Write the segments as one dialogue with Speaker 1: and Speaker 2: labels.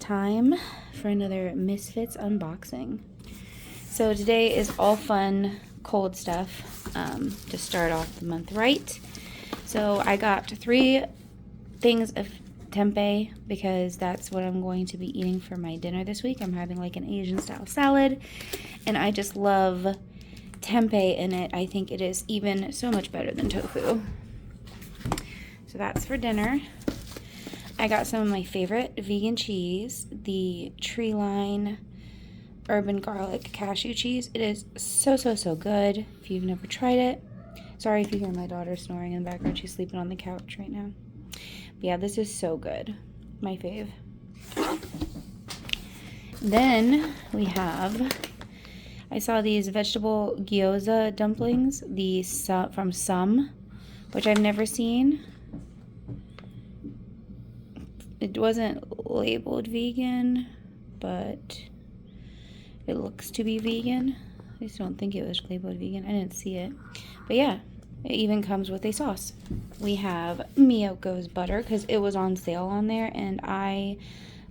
Speaker 1: time for another Misfits unboxing. So today is all fun, cold stuff to start off the month right. So I got 3 things of tempeh because that's what I'm going to be eating for my dinner this week. I'm having like an Asian style salad and I just love tempeh in it. I think it is even so much better than tofu. So that's for dinner. I got some of my favorite vegan cheese, the Tree Line Urban Garlic Cashew Cheese. It is so good if you've never tried it. Sorry if you hear my daughter snoring in the background. She's sleeping on the couch right now. But yeah, this is so good. My fave. Then we have, I saw these vegetable gyoza dumplings, from Some, which I've never seen. It wasn't labeled vegan, but it looks to be vegan. I just don't think it was labeled vegan. I didn't see it. But yeah, it even comes with a sauce. We have Miyoko's butter because it was on sale on there, and I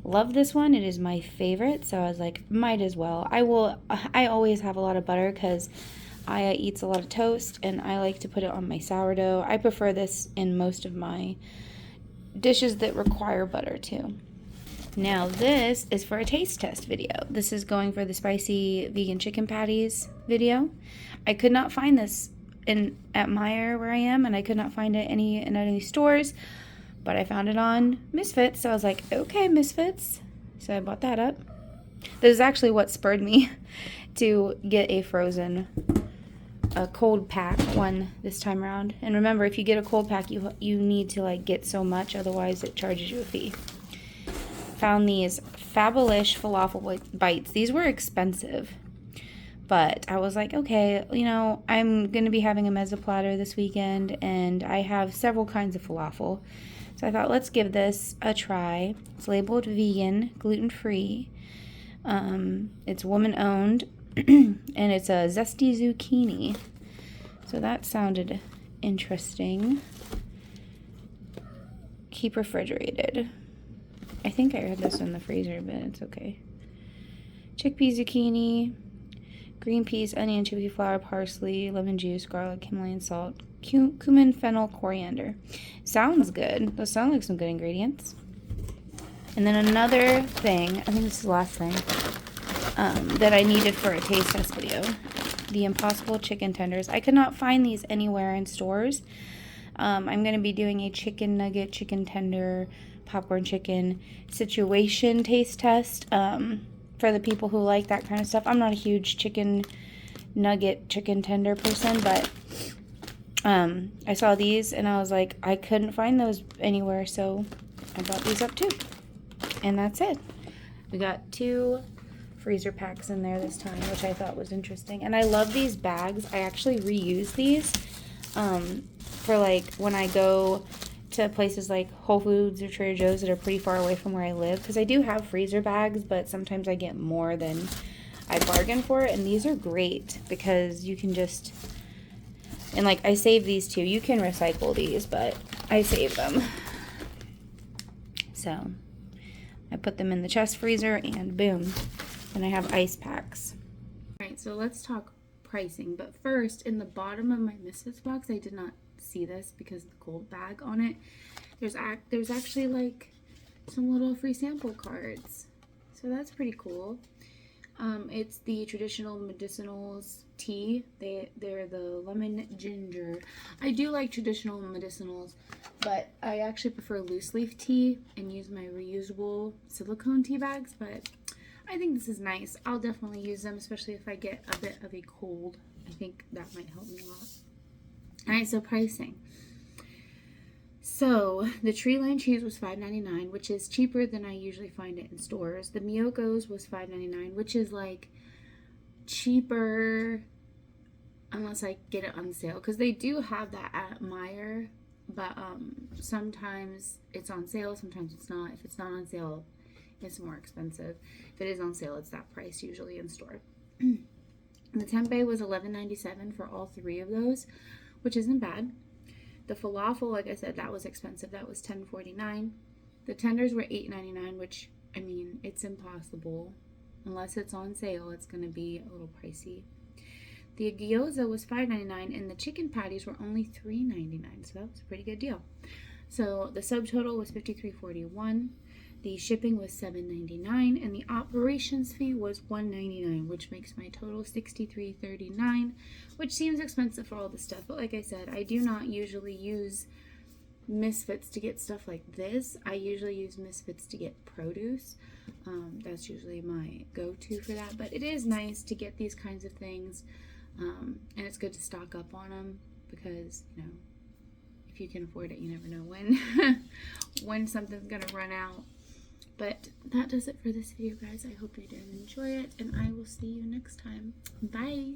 Speaker 1: love this one. It is my favorite, so I was like, might as well. I always have a lot of butter because Aya eats a lot of toast, and I like to put it on my sourdough. I prefer this in most of my dishes that require butter too. Now this is for a taste test video. This is going for the spicy vegan chicken patties video. I could not find this at Meijer where I am, and I could not find it in any stores, but I found it on Misfits, so I was like, okay, Misfits. So I bought that up. This is actually what spurred me to get a cold pack one this time around. And remember, if you get a cold pack, you need to like get so much, otherwise it charges you a fee. Found these Fabulous falafel bites. These were expensive, but I was like, okay, I'm gonna be having a mezza platter this weekend, and I have several kinds of falafel, so I thought, let's give this a try. It's labeled vegan, gluten-free. It's woman-owned. And it's a zesty zucchini. So that sounded interesting. Keep refrigerated. I think I had this in the freezer, but it's okay. Chickpea zucchini, green peas, onion, chickpea flour, parsley, lemon juice, garlic, Himalayan salt, cumin, fennel, coriander. Sounds good. Those sound like some good ingredients. And then another thing, I think this is the last thing, that I needed for a taste test video. The Impossible Chicken Tenders. I could not find these anywhere in stores. I'm going to be doing a chicken nugget, chicken tender, popcorn chicken situation taste test for the people who like that kind of stuff. I'm not a huge chicken nugget, chicken tender person, but I saw these and I was like, I couldn't find those anywhere, so I bought these up too. And that's it. We got 2 freezer packs in there this time, which I thought was interesting. And I love these bags. I actually reuse these for like when I go to places like Whole Foods or Trader Joe's that are pretty far away from where I live, because I do have freezer bags, but sometimes I get more than I bargain for, and these are great because you can just, and like I save these too. You can recycle these, but I save them. So I put them in the chest freezer and boom. And I have ice packs. Alright, so let's talk pricing. But first, in the bottom of my Misfits box, I did not see this because of the gold bag on it. There's actually like some little free sample cards. So that's pretty cool. It's the traditional medicinals tea. They're the lemon ginger. I do like traditional medicinals, but I actually prefer loose leaf tea and use my reusable silicone tea bags, but I think this is nice. I'll definitely use them, especially if I get a bit of a cold. I think that might help me a lot. Alright, so pricing. So, the Tree Line cheese was $5.99, which is cheaper than I usually find it in stores. The Miyoko's was $5.99, which is like cheaper unless I get it on sale. Because they do have that at Meijer, but sometimes it's on sale, sometimes it's not. If it's not on sale, it's more expensive. If it is on sale, it's that price usually in store. The tempeh was $11.97 for all 3 of those, which isn't bad. The falafel, like I said, that was expensive. That was $10.49. The tenders were $8.99, which I mean, it's impossible. Unless it's on sale, it's going to be a little pricey. The gyoza was $5.99 and the chicken patties were only $3.99, so that was a pretty good deal. So the subtotal was $53.41. The shipping was $7.99 and the operations fee was $1.99, which makes my total $63.39, which seems expensive for all the stuff. But like I said, I do not usually use Misfits to get stuff like this. I usually use Misfits to get produce. That's usually my go-to for that. But it is nice to get these kinds of things, and it's good to stock up on them because, you know, if you can afford it, you never know when something's gonna run out. But that does it for this video, guys. I hope you did enjoy it, and I will see you next time. Bye!